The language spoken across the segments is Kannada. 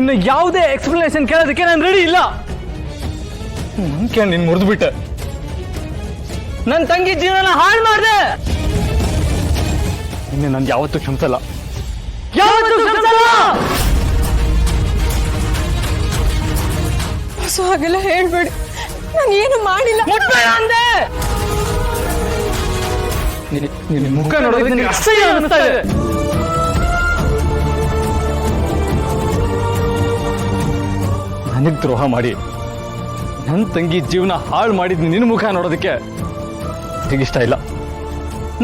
ನಿನ್ನ ಯಾವುದೇ ಎಕ್ಸ್ಪ್ಲನೇಷನ್ ಕೇಳೋದಕ್ಕೆ ನಾನು ರೆಡಿ ಇಲ್ಲ. ನಂಬಿಕೆ ನೀನು ಮುರಿದ್ಬಿಟ್ಟೆ. ನನ್ನ ತಂಗಿ ಜೀವನ ಹಾಳು ಮಾಡಿದೆ. ನಿನ್ನೆ ನಾನು ಯಾವತ್ತೂ ಕ್ಷಮಿಸಲ್ಲ, ಯಾವತ್ತೂ ಕ್ಷಮಿಸಲ್ಲ. ಸೊ ಹಾಗೆಲ್ಲ ಹೇಳ್ಬೇಡಿ, ನಾನು ಏನು ಮಾಡಿಲ್ಲ. ಮುಟ್ಬೇಡ ಅಂದೆ. ನಿನ್ನ ಮುಖ ನೋಡೋದಕ್ಕೆ ನಿನಗೆ ಅಸಹ್ಯ ಅನಿಸ್ತಾ ಇದೆ. ನನಗೆ ದ್ರೋಹ ಮಾಡಿ ನನ್ನ ತಂಗಿ ಜೀವನ ಹಾಳು ಮಾಡಿದ್ ನಿನ್ನ ಮುಖ ನೋಡೋದಕ್ಕೆ ನನಗಿಷ್ಟ ಇಲ್ಲ,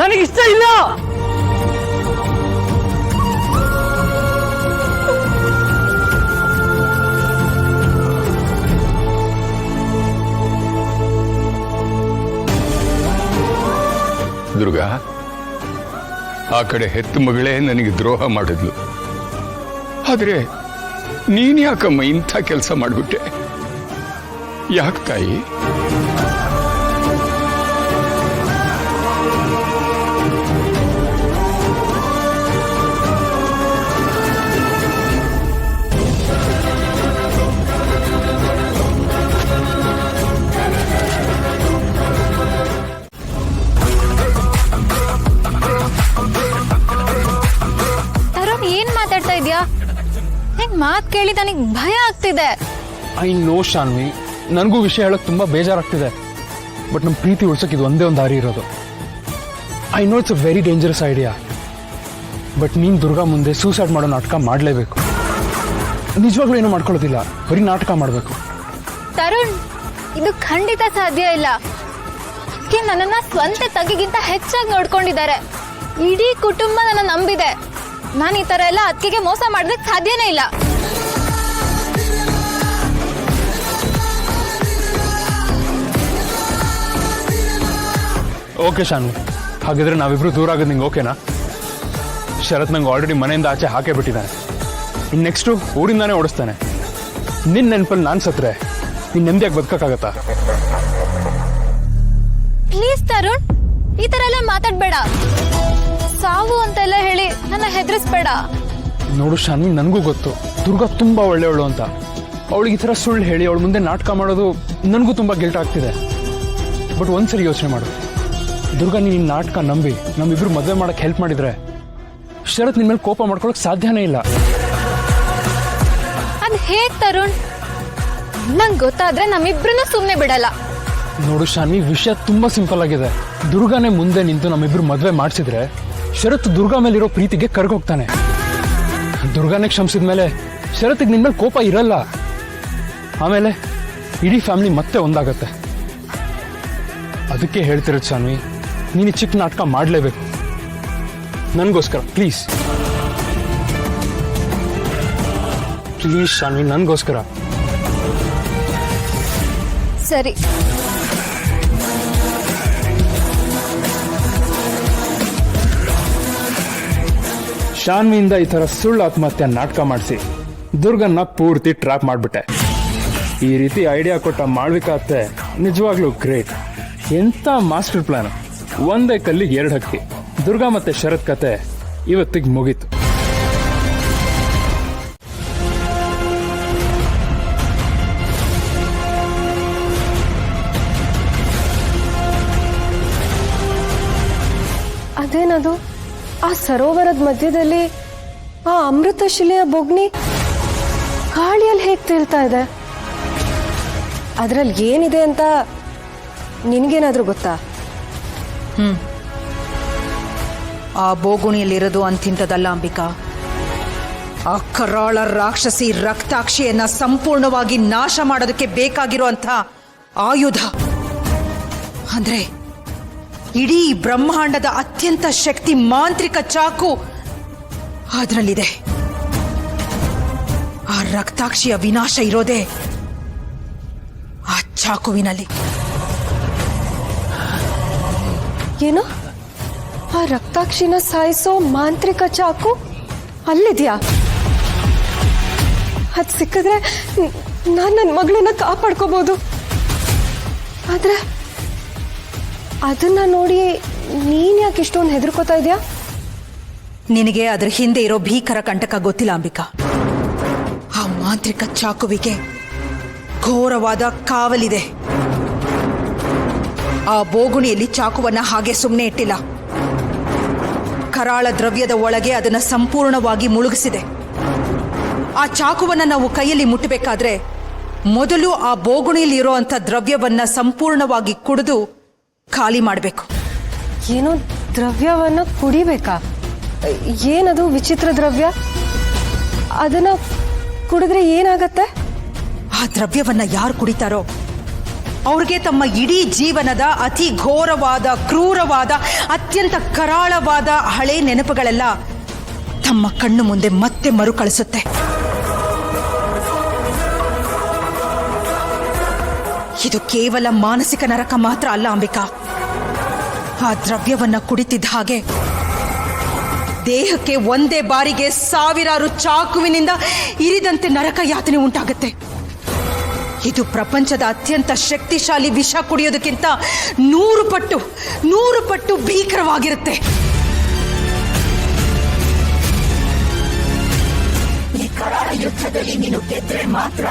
ನನಗಿಷ್ಟ ಇಲ್ಲ. ದುರ್ಗಾ, ಆ ಕಡೆ ಹೆತ್ತ ಮಗಳೇ ನನಗೆ ದ್ರೋಹ ಮಾಡಿದ್ಲು. ಆದ್ರೆ ನೀನ್ ಯಾಕಮ್ಮ ಇಂಥ ಕೆಲಸ ಮಾಡಿಬಿಟ್ಟೆ? ಯಾಕೆ ತಾಯಿ? ಮಾತ್ ಕೇಳಿ ನನಗೆ ಭಯ ಆಗ್ತಿದೆ. ಐ ನೋ ಶಾನ್ವಿ, ನನಗೂ ವಿಷಯ ಹೇಳಕ್ ತುಂಬಾ ಬೇಜಾರಾಗ್ತಿದೆ. ಬಟ್ ನಮ್ಮ ಪ್ರೀತಿ ಉಳ್ಸಕ್ ಇದು ಒಂದೇ ಒಂದು ದಾರಿ ಇರೋದು. I know it's a very dangerous idea. But ನೀನ್ ದುರ್ಗಾ ಮುಂದೆ ಸೂಸೈಡ್ ಮಾಡೋ ನಾಟಕ ಮಾಡಲೇಬೇಕು. ನಿಜವಾಗ್ಲೂ ಏನು ಮಾಡ್ಕೊಳ್ಳೋದಿಲ್ಲ, ಬರೀ ನಾಟಕ ಮಾಡಬೇಕು. ತರುಣ್, ಇದು ಖಂಡಿತ ಸಾಧ್ಯ ಇಲ್ಲ. ಅದಕ್ಕೆ ನನ್ನನ್ನ ಸ್ವಂತ ತಗಿಗಿಂತ ಹೆಚ್ಚಾಗಿ ನೋಡ್ಕೊಂಡಿದ್ದಾರೆ. ಇಡೀ ಕುಟುಂಬ ನನ್ನ ನಂಬಿದೆ. ನಾನು ಈ ತರ ಎಲ್ಲ ಅದಕ್ಕೆ ಮೋಸ ಮಾಡೋದಕ್ಕೆ ಸಾಧ್ಯನೇ ಇಲ್ಲ. ಓಕೆ ಶಾನ್ವಿ, ಹಾಗಿದ್ರೆ ನಾವಿಬ್ರು ದೂರ ಆಗೋದು ನಿಂಗೆ ಓಕೆನಾ? ಶರತ್ ನಂಗೆ ಆಲ್ರೆಡಿ ಮನೆಯಿಂದ ಆಚೆ ಹಾಕೇ ಬಿಟ್ಟಿದ್ದಾನೆ. ಇನ್ನು ನೆಕ್ಸ್ಟು ಊರಿಂದಾನೇ ಓಡಿಸ್ತಾನೆ. ನಿನ್ನ ನೆನಪಲ್ಲಿ ನಾನು ಸತ್ರೆ ನಿನ್ನ ನೆಮ್ಮದಿಯಾಗಿ ಬದುಕಕ್ಕಾಗತ್ತಾ? ಪ್ಲೀಸ್ ತರುಣ್, ಈ ತರ ಎಲ್ಲ ಮಾತಾಡ್ಬೇಡ. ಸಾವು ಅಂತೆಲ್ಲ ಹೇಳಿ ನನ್ನ ಹೆದರಿಸ್ಬೇಡ. ನೋಡು ಶಾನ್ವಿ, ನನಗೂ ಗೊತ್ತು ದುರ್ಗಾ ತುಂಬಾ ಒಳ್ಳೆಯವಳು ಅಂತ. ಅವಳಿಗೆ ಈ ಥರ ಸುಳ್ಳು ಹೇಳಿ ಅವಳ ಮುಂದೆ ನಾಟಕ ಮಾಡೋದು ನನಗೂ ತುಂಬಾ ಗಿಲ್ಟ್ ಆಗ್ತಿದೆ. ಬಟ್ ಒಂದ್ಸರಿ ಯೋಚನೆ ಮಾಡು, ದುರ್ಗಾ ನೀನು ನಾಟಕ ನಂಬಿ ನಮ್ಮಿಬ್ರು ಮದುವೆ ಮಾಡಕ್ಕೆ ಹೆಲ್ಪ್ ಮಾಡಿದ್ರೆ ಶರತ್ ನಿನ್ ಮೇಲೆ ಕೋಪ ಮಾಡ್ಕೊಳಕ್ ಸಾಧ್ಯನೇ ಇಲ್ಲ. ಅದ್ ಹೇಗ್ ತರುಣ್? ನಂಗೆ ಗೊತ್ತಾದ್ರೆ ನಮ್ಮಿಬ್ರನ್ನ ಸುಮ್ಮನೆ ಬಿಡಲ್ಲ. ನೋಡು ಶಾನ್ವಿ, ವಿಷಯ ತುಂಬಾ ಸಿಂಪಲ್ ಆಗಿದೆ. ದುರ್ಗಾನೇ ಮುಂದೆ ನಿಂತು ನಮ್ಮಿಬ್ರು ಮದುವೆ ಮಾಡಿಸಿದ್ರೆ ಶರತ್ ದುರ್ಗಾ ಮೇಲಿರೋ ಪ್ರೀತಿಗೆ ಕರ್ಗೋಗ್ತಾನೆ. ದುರ್ಗಾನೇ ಕ್ಷಮಿಸಿದ ಮೇಲೆ ಶರತ್ಗೆ ನಿನ್ ಮೇಲೆ ಕೋಪ ಇರಲ್ಲ. ಆಮೇಲೆ ಇಡೀ ಫ್ಯಾಮಿಲಿ ಮತ್ತೆ ಒಂದಾಗತ್ತೆ. ಅದಕ್ಕೆ ಹೇಳ್ತಿರೋದು ಶಾನ್ವಿ, ನೀನು ಚಿಕ್ಕ ನಾಟಕ ಮಾಡಲೇಬೇಕು ನನಗೋಸ್ಕರ. ಪ್ಲೀಸ್ ಪ್ಲೀಸ್ ಶಾನ್ವಿ, ನನಗೋಸ್ಕರ. ಸರಿ, ಶಾನ್ವಿಯಿಂದ ಈ ಥರ ಸುಳ್ಳು ಆತ್ಮಹತ್ಯೆ ನಾಟಕ ಮಾಡಿಸಿ ದುರ್ಗನ್ನ ಪೂರ್ತಿ ಟ್ರ್ಯಾಪ್ ಮಾಡಿಬಿಟ್ಟೆ. ಈ ರೀತಿ ಐಡಿಯಾ ಕೊಟ್ಟ ಮಾಳ್ವಿಕಾ ಅತ್ತೆ ನಿಜವಾಗ್ಲೂ ಗ್ರೇಟ್. ಎಂಥ ಮಾಸ್ಟರ್ ಪ್ಲಾನ್. ಒಂದೇ ಕಲ್ಲಿಗೆ ಎರಡು ಹಕ್ಕಿ. ದುರ್ಗಾ ಮತ್ತೆ ಶರತ್ ಕತೆ ಇವತ್ತಿಗೆ ಮುಗೀತು. ಅದೇನದು? ಆ ಸರೋವರದ ಮಧ್ಯದಲ್ಲಿ ಆ ಅಮೃತ ಶಿಲೆಯ ಬೊಗ್ನಿ ಗಾಳಿಯಲ್ಲಿ ಹೇಗೆ ತೇಲ್ತಾ ಇದೆ? ಅದರಲ್ಲಿ ಏನಿದೆ ಅಂತ ನಿನ್ಗೇನಾದ್ರೂ ಗೊತ್ತಾ? ಆ ಬೋಗುಣಿಯಲ್ಲಿರೋದು ಅಂತಿಂತದಲ್ಲ ಅಂಬಿಕಾ. ಆ ಕರಾಳ ರಾಕ್ಷಸಿ ರಕ್ತಾಕ್ಷಿಯನ್ನ ಸಂಪೂರ್ಣವಾಗಿ ನಾಶ ಮಾಡೋದಕ್ಕೆ ಬೇಕಾಗಿರುವಂಥ ಆಯುಧ. ಅಂದ್ರೆ ಇಡೀ ಬ್ರಹ್ಮಾಂಡದ ಅತ್ಯಂತ ಶಕ್ತಿ ಮಾಂತ್ರಿಕ ಚಾಕು ಅದರಲ್ಲಿದೆ. ಆ ರಕ್ತಾಕ್ಷಿಯ ವಿನಾಶ ಇರೋದೇ ಆ ಚಾಕುವಿನಲ್ಲಿ. ಏನು? ಆ ರಕ್ತಾಕ್ಷಿನ ಸಾಯಿಸೋ ಮಾಂತ್ರಿಕ ಚಾಕು ಅಲ್ಲಿದ್ಯಾ? ಅದು ಸಿಕ್ಕಿದ್ರೆ ನಾನು ನನ್ನ ಮಗಳನ್ನ ಕಾಪಾಡ್ಕೋಬಹುದು. ಆದ್ರೆ ಅದನ್ನ ನೋಡಿ ನೀನ್ ಯಾಕೆ ಇಷ್ಟೊಂದು ಹೆದರ್ಕೋತಾ ಇದೆಯಾ? ನಿನಗೆ ಅದ್ರ ಹಿಂದೆ ಇರೋ ಭೀಕರ ಕಂಟಕ ಗೊತ್ತಿಲ್ಲ ಅಂಬಿಕಾ. ಆ ಮಾಂತ್ರಿಕ ಚಾಕುವಿಗೆ ಘೋರವಾದ ಕಾವಲಿದೆ. ಆ ಬೋಗುಣಿಯಲ್ಲಿ ಚಾಕುವನ್ನ ಹಾಗೆ ಸುಮ್ಮನೆ ಇಟ್ಟಿಲ್ಲ. ಕರಾಳ ದ್ರವ್ಯದ ಒಳಗೆ ಅದನ್ನು ಸಂಪೂರ್ಣವಾಗಿ ಮುಳುಗಿಸಿದೆ. ಆ ಚಾಕುವನ್ನ ನಾವು ಕೈಯಲ್ಲಿ ಮುಟ್ಟಬೇಕಾದ್ರೆ ಮೊದಲು ಆ ಬೋಗುಣಿಯಲ್ಲಿ ಇರುವಂತ ದ್ರವ್ಯವನ್ನ ಸಂಪೂರ್ಣವಾಗಿ ಕುಡಿದು ಖಾಲಿ ಮಾಡಬೇಕು. ಏನೋ ದ್ರವ್ಯವನ್ನ ಕುಡಿಬೇಕಾ? ಏನದು ವಿಚಿತ್ರ ದ್ರವ್ಯ? ಅದನ್ನ ಕುಡಿದ್ರೆ ಏನಾಗತ್ತೆ? ಆ ದ್ರವ್ಯವನ್ನ ಯಾರು ಕುಡಿತಾರೋ ಅವ್ರಿಗೆ ತಮ್ಮ ಇಡೀ ಜೀವನದ ಅತಿ ಘೋರವಾದ, ಕ್ರೂರವಾದ, ಅತ್ಯಂತ ಕರಾಳವಾದ ಹಳೆ ನೆನಪುಗಳೆಲ್ಲ ತಮ್ಮ ಕಣ್ಣು ಮುಂದೆ ಮತ್ತೆ ಮರುಕಳಿಸುತ್ತೆ. ಇದು ಕೇವಲ ಮಾನಸಿಕ ನರಕ ಮಾತ್ರ ಅಲ್ಲ ಅಂಬಿಕಾ. ಆ ದ್ರವ್ಯವನ್ನ ಕುಡಿತಿದ್ದ ಹಾಗೆ ದೇಹಕ್ಕೆ ಒಂದೇ ಬಾರಿಗೆ ಸಾವಿರಾರು ಚಾಕುವಿನಿಂದ ಇರಿದಂತೆ ನರಕ ಯಾತನೆ ಉಂಟಾಗುತ್ತೆ. ಇದು ಪ್ರಪಂಚದ ಅತ್ಯಂತ ಶಕ್ತಿಶಾಲಿ ವಿಷ ಕುಡಿಯೋದಕ್ಕಿಂತ 100 ಪಟ್ಟು ಭೀಕರವಾಗಿರುತ್ತೆ. ಈ ಕರಾಳ ಯುದ್ಧದಲ್ಲಿ ನೀನು ಗೆದ್ರೆ ಮಾತ್ರ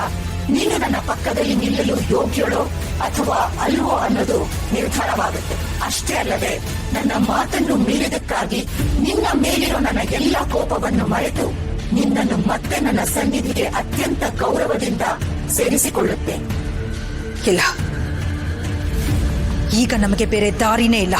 ನೀನು ನನ್ನ ಪಕ್ಕದಲ್ಲಿ ನಿಲ್ಲಲು ಯೋಗ್ಯಳೋ ಅಥವಾ ಅಲ್ವೋ ಅನ್ನೋದು ನಿರ್ಧಾರವಾಗುತ್ತೆ. ಅಷ್ಟೇ ಅಲ್ಲದೆ ನನ್ನ ಮಾತನ್ನು ಮೀರಿದಕ್ಕಾಗಿ ನಿನ್ನ ಮೇಲಿರೋ ನನ್ನ ಎಲ್ಲ ಕೋಪವನ್ನು ಮರೆತು ನಿನ್ನನ್ನು ಮತ್ತೆ ನನ್ನ ಸನ್ನಿಧಿಗೆ ಅತ್ಯಂತ ಗೌರವದಿಂದ ಸೇರಿಸಿಕೊಳ್ಳುತ್ತೆ. ಇಲ್ಲ, ಈಗ ನಮಗೆ ಬೇರೆ ದಾರಿನೇ ಇಲ್ಲ.